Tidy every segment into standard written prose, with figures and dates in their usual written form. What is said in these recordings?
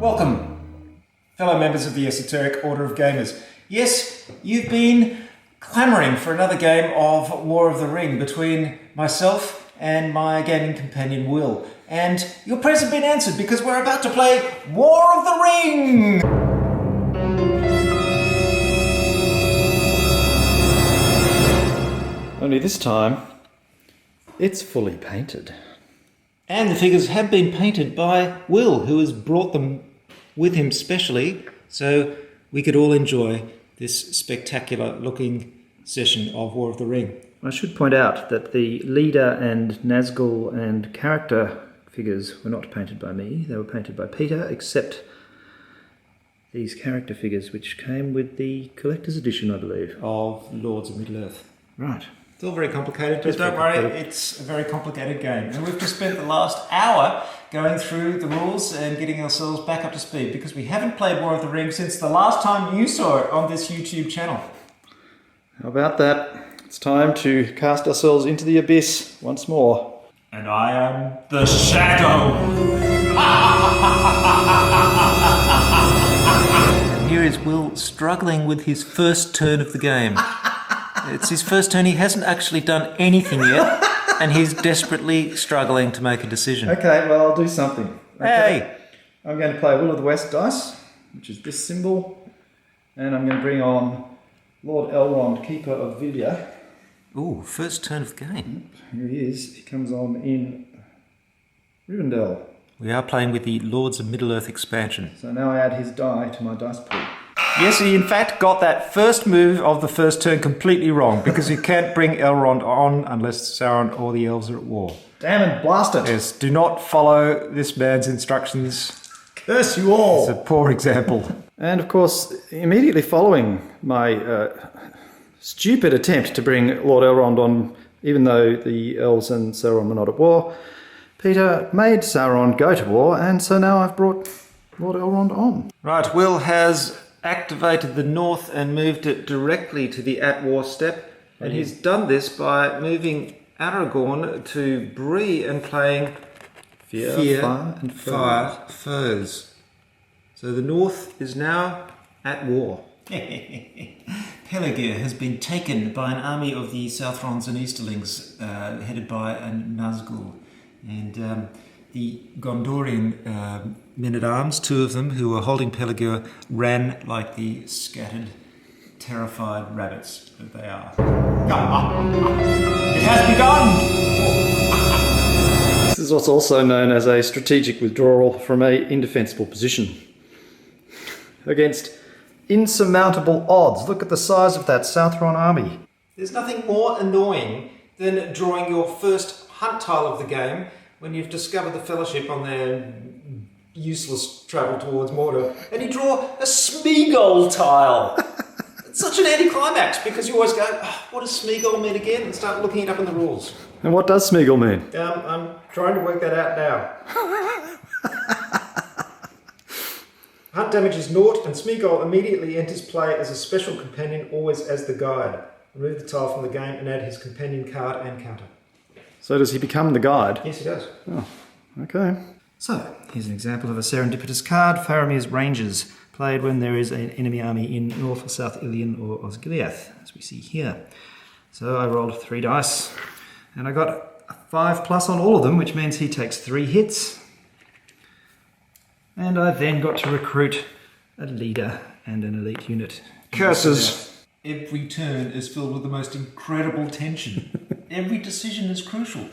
Welcome, fellow members of the Esoteric Order of Gamers. Yes, you've been clamouring for another game of War of the Ring between myself and my gaming companion Will. And your prayers have been answered because we're about to play War of the Ring! Only this time, it's fully painted. And the figures have been painted by Will, who has brought them with him specially so we could all enjoy this spectacular looking session of War of the Ring. I should point out that the leader and Nazgul and character figures were not painted by me. They were painted by Peter, except these character figures, which came with the collector's edition, I believe. Of Lords of Middle-earth. Right. It's all very complicated, but don't worry, it's a very complicated game. And we've just spent the last hour going through the rules and getting ourselves back up to speed because we haven't played War of the Ring since the last time you saw it on this YouTube channel. How about that? It's time to cast ourselves into the abyss once more. And I am the Shadow! And here is Will struggling with his first turn of the game. It's his first turn, he hasn't actually done anything yet, and he's desperately struggling to make a decision. Okay, well, I'll do something. Okay. Hey! I'm going to play Will of the West dice, which is this symbol, and I'm going to bring on Lord Elrond, Keeper of Vilya. Ooh, first turn of the game. Here he is. He comes on in Rivendell. We are playing with the Lords of Middle-earth expansion. So now I add his die to my dice pool. Yes, he in fact got that first move of the first turn completely wrong because you can't bring Elrond on unless Sauron or the elves are at war. Damn it, blast it! Yes, do not follow this man's instructions. Curse you all! It's a poor example. And of course, immediately following my stupid attempt to bring Lord Elrond on, even though the elves and Sauron were not at war, Peter made Sauron go to war, and so now I've brought Lord Elrond on. Right, Will has activated the north and moved it directly to the at-war step, and he's done this by moving Aragorn to Bree and playing Fear, Fire, Foes. So the north is now at war. Pelargir has been taken by an army of the Southrons and Easterlings, headed by a Nazgul. And the Gondorian men-at-arms, two of them, who were holding Pelargir, ran like the scattered, terrified rabbits that they are. It has begun! This is what's also known as a strategic withdrawal from an indefensible position. Against insurmountable odds. Look at the size of that Southron army. There's nothing more annoying than drawing your first hunt tile of the game when you've discovered the Fellowship on their useless travel towards Mordor, and you draw a Smeagol tile. It's such an anticlimax because you always go, oh, what does Smeagol mean again? And start looking it up in the rules. And what does Smeagol mean? I'm trying to work that out now. Hunt damage is naught, and Smeagol immediately enters play as a special companion, always as the guide. Remove the tile from the game and add his companion card and counter. So does he become the guide? Yes, he does. Oh, okay. So, here's an example of a serendipitous card, Faramir's Rangers, played when there is an enemy army in North or South Ilion or Osgiliath, as we see here. So I rolled 3 dice, and I got a 5+ on all of them, which means he takes 3 hits. And I then got to recruit a leader and an elite unit. Curses! Every turn is filled with the most incredible tension. Every decision is crucial.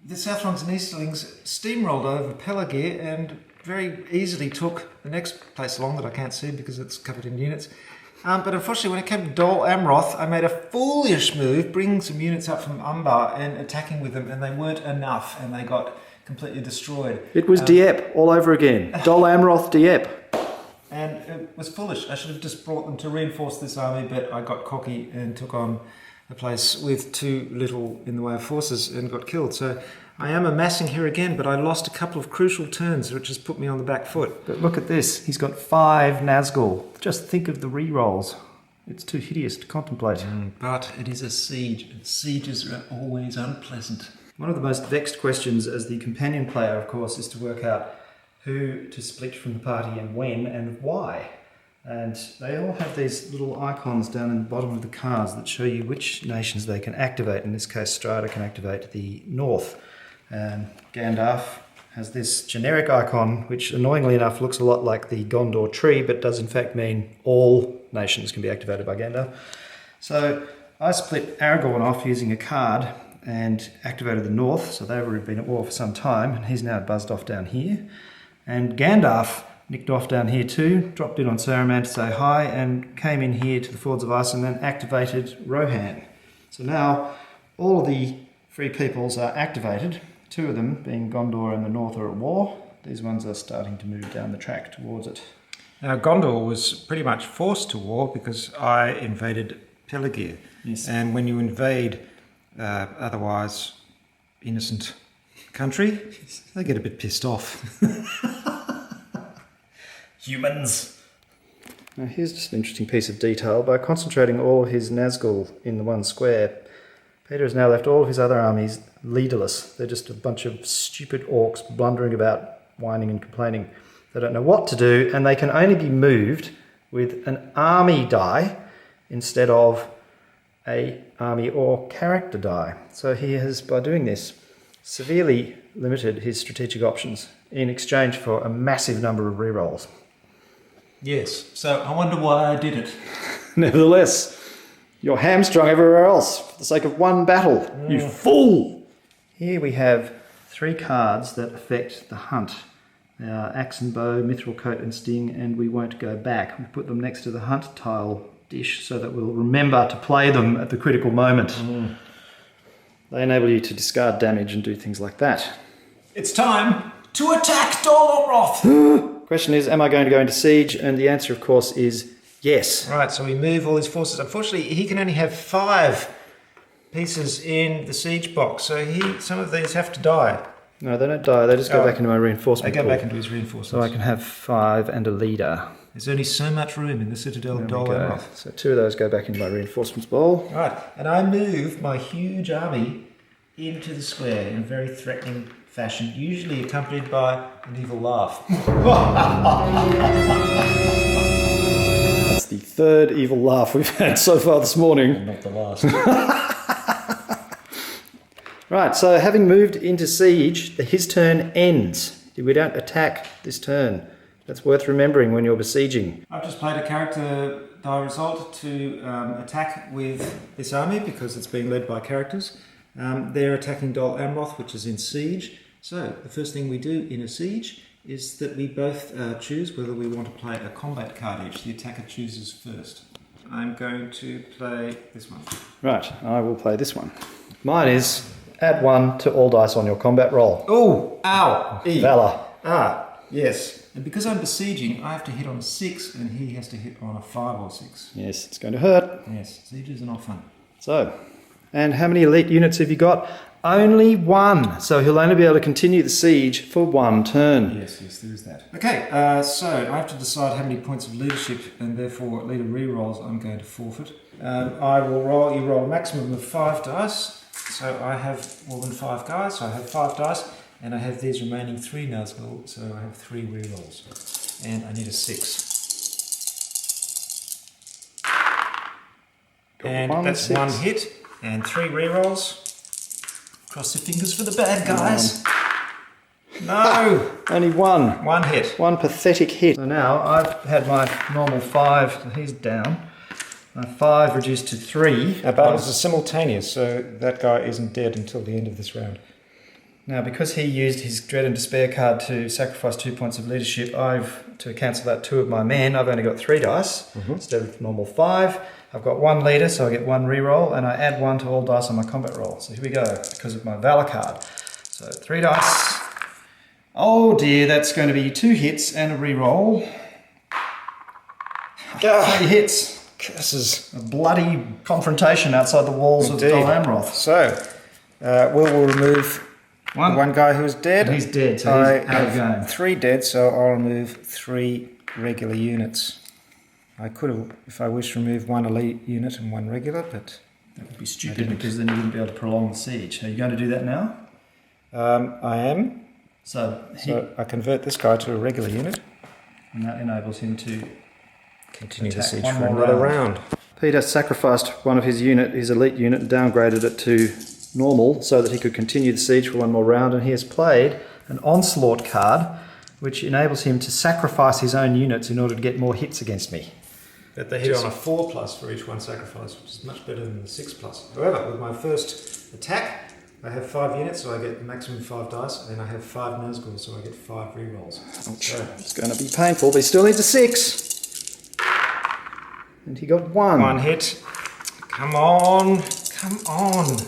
The Southrons and Easterlings steamrolled over Pelargir and very easily took the next place along that I can't see because it's covered in units. But unfortunately, when it came to Dol Amroth, I made a foolish move, bringing some units up from Umbar and attacking with them, and they weren't enough, and they got completely destroyed. It was Dieppe all over again. Dol Amroth Dieppe. And it was foolish. I should have just brought them to reinforce this army, but I got cocky and took on a place with too little in the way of forces and got killed. So I am amassing here again, but I lost a couple of crucial turns, which has put me on the back foot. But look at this. He's got 5 Nazgul. Just think of the re-rolls. It's too hideous to contemplate. But it is a siege, and sieges are always unpleasant. One of the most vexed questions as the companion player, of course, is to work out who to split from the party and when and why. And they all have these little icons down in the bottom of the cards that show you which nations they can activate. In this case, Strider can activate the north. Gandalf has this generic icon, which annoyingly enough looks a lot like the Gondor tree, but does in fact mean all nations can be activated by Gandalf. So I split Aragorn off using a card and activated the north, so they've already been at war for some time, and he's now buzzed off down here. And Gandalf nicked off down here too, dropped in on Saruman to say hi, and came in here to the Fords of Ice and then activated Rohan. So now all of the free peoples are activated. Two of them, being Gondor and the North, are at war. These ones are starting to move down the track towards it. Now, Gondor was pretty much forced to war because I invaded Pelargir. Yes. And when you invade otherwise innocent country, they get a bit pissed off. Humans! Now here's just an interesting piece of detail. By concentrating all his Nazgul in the one square, Peter has now left all of his other armies leaderless. They're just a bunch of stupid orcs blundering about, whining and complaining. They don't know what to do, and they can only be moved with an army die instead of a army or character die. So he has, by doing this, severely limited his strategic options in exchange for a massive number of rerolls. Yes, so I wonder why I did it. Nevertheless, you're hamstrung everywhere else for the sake of one battle. You fool! Here we have 3 cards that affect the hunt. They are Axe and Bow, Mithril Coat and Sting, and we won't go back. We put them next to the hunt tile dish so that we'll remember to play them at the critical moment. They enable you to discard damage and do things like that. It's time to attack Dol Amroth! Question is, am I going to go into siege? And the answer, of course, is yes. Right, so we move all his forces. Unfortunately, he can only have 5 pieces in the siege box, so some of these have to die. No, they don't die. They just go back into my reinforcement They go pool. back into his reinforcements. So I can have 5 and a leader. There's only so much room in the Citadel of Dol Amroth. So 2 of those go back into my reinforcements bowl. Right, and I move my huge army into the square in a very threatening fashion, usually accompanied by an evil laugh. That's the 3rd evil laugh we've had so far this morning. And not the last. Right, so having moved into siege, his turn ends. We don't attack this turn. That's worth remembering when you're besieging. I've just played a character die result to attack with this army because it's being led by characters. They're attacking Dol Amroth, which is in siege. So the first thing we do in a siege is that we both choose whether we want to play a combat card each. The attacker chooses first. I'm going to play this one. Right, I will play this one. Mine is add 1 to all dice on your combat roll. Oh, ow, E. Valor. Ah, yes. And because I'm besieging, I have to hit on a 6 and he has to hit on a 5 or 6. Yes, it's going to hurt. Yes, sieges are not fun. So, and how many elite units have you got? Only 1. So he'll only be able to continue the siege for 1 turn. Yes, there is that. Okay, so I have to decide how many points of leadership and therefore what leader rerolls I'm going to forfeit. I will roll, you roll a maximum of 5 dice. So I have more than 5 guys, so I have 5 dice, and I have these remaining 3 Nazgul, so I have 3 rerolls. And I need a 6. And that's 1 hit, and 3 rerolls. Cross your fingers for the bad guys. No! Only 1. 1 hit. 1 pathetic hit. So now I've had my normal 5, so he's down. My 5 reduced to 3. Our battles are simultaneous, so that guy isn't dead until the end of this round. Now, because he used his Dread and Despair card to sacrifice 2 points of leadership, to cancel that 2 of my men, I've only got 3 dice instead of normal 5. I've got 1 leader, so I get 1 reroll, and I add 1 to all dice on my combat roll. So here we go, because of my Valor card. So 3 dice. Oh dear, that's going to be 2 hits and a reroll. 3 hits. Curses. A bloody confrontation outside the walls of Dol Amroth. So, we'll remove the one guy who's dead. He's dead, so he's out of game. 3 dead, so I'll remove 3 regular units. I could have, if I wish, remove 1 elite unit and 1 regular, but that would be stupid because then you wouldn't be able to prolong the siege. Are you going to do that now? I am. So I convert this guy to a regular unit. and that enables him to Continue the attack siege one for more another round. Peter sacrificed one of his elite unit, and downgraded it to normal so that he could continue the siege for one more round, and he has played an onslaught card, which enables him to sacrifice his own units in order to get more hits against me. But they hit on a 4+ for each one sacrifice, which is much better than the 6+. However, with my first attack, I have 5 units, so I get the maximum 5 dice, and I have 5 Nazgûl, so I get 5 rerolls. So, It's going to be painful, but he still needs a 6. And he got 1. 1 hit. Come on. Come on.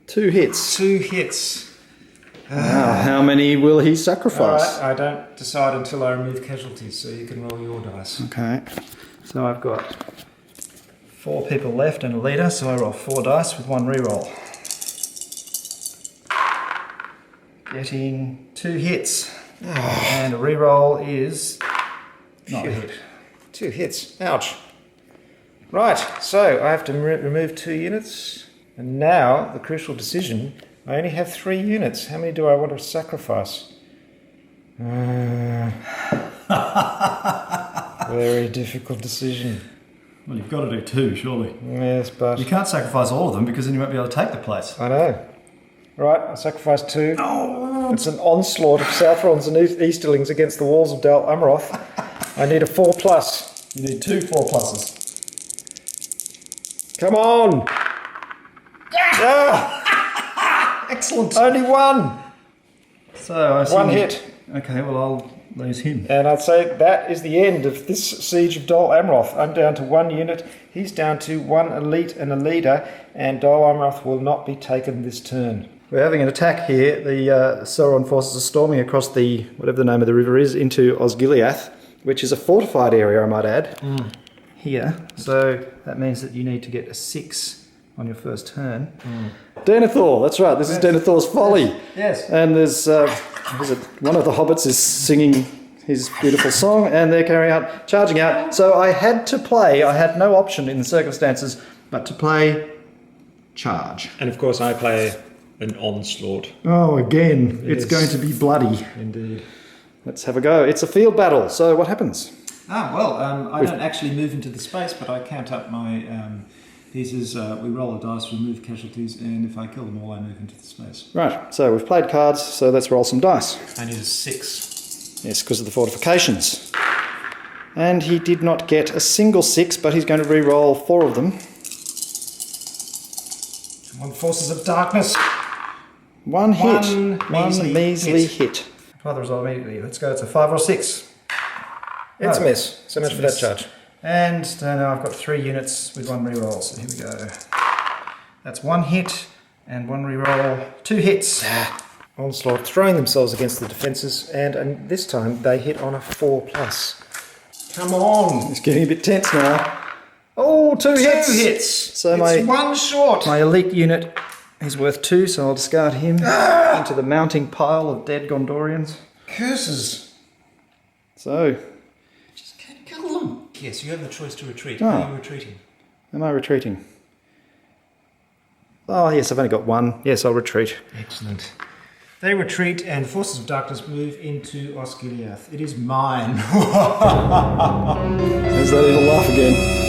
2 hits. 2 hits. Now, how many will he sacrifice? Alright, I don't decide until I remove casualties, so you can roll your dice. Okay, so I've got 4 people left and a leader, so I roll 4 dice with 1 reroll. Getting 2 hits. And a reroll is not a hit. 2 hits. Ouch. Right, so I have to remove 2 units. And now, the crucial decision, I only have 3 units. How many do I want to sacrifice? Very difficult decision. Well, you've got to do 2, surely. Yes, but... You can't sacrifice all of them because then you won't be able to take the place. I know. Right, I sacrifice 2. It's an onslaught of Southrons and Easterlings against the walls of Dol Amroth. I need a 4+. You need 2 4+. Come on! Ah! Excellent. Only 1! So I see 1 hit. Okay, well I'll lose him. And I'd say that is the end of this siege of Dol Amroth. I'm down to 1 unit, he's down to 1 elite and a leader, and Dol Amroth will not be taken this turn. We're having an attack here. The Sauron forces are storming across the, whatever the name of the river is, into Osgiliath, which is a fortified area, I might add, here. So that means that you need to get a 6 on your first turn. Denethor, that's right, this is Denethor's Folly. Yes. And there's one of the hobbits is singing his beautiful song, and they're charging out. So I had no option in the circumstances but to play charge. And of course I play an onslaught. Oh, again, it's going to be bloody. Indeed. Let's have a go. It's a field battle, so what happens? I don't actually move into the space, but I count up my pieces. We roll a dice, remove casualties, and if I kill them all, I move into the space. Right, so we've played cards, so let's roll some dice. I need a 6. Yes, because of the fortifications. And he did not get a single 6, but he's going to re-roll 4 of them. Come on, forces of darkness. 1 hit. One measly hit. Apply the result immediately. Let's go. It's a 5 or 6. It's a No, miss. So much it's a for miss. that charge. And now I've got 3 units with 1 reroll. So here we go. That's 1 hit and 1 reroll. 2 hits. Onslaught throwing themselves against the defences, and this time they hit on a 4+. Come on! It's getting a bit tense now. Oh, 2 hits. 2 hits! So it's 1 short! my elite unit is worth 2, so I'll discard him into the mounting pile of dead Gondorians. Curses! So, Just can't kill them. Yes, you have the choice to retreat. Oh. Are you retreating? am I retreating? Oh, yes, I've only got 1. Yes, I'll retreat. Excellent. They retreat, and the forces of darkness move into Osgiliath. It is mine. There's that evil laugh again.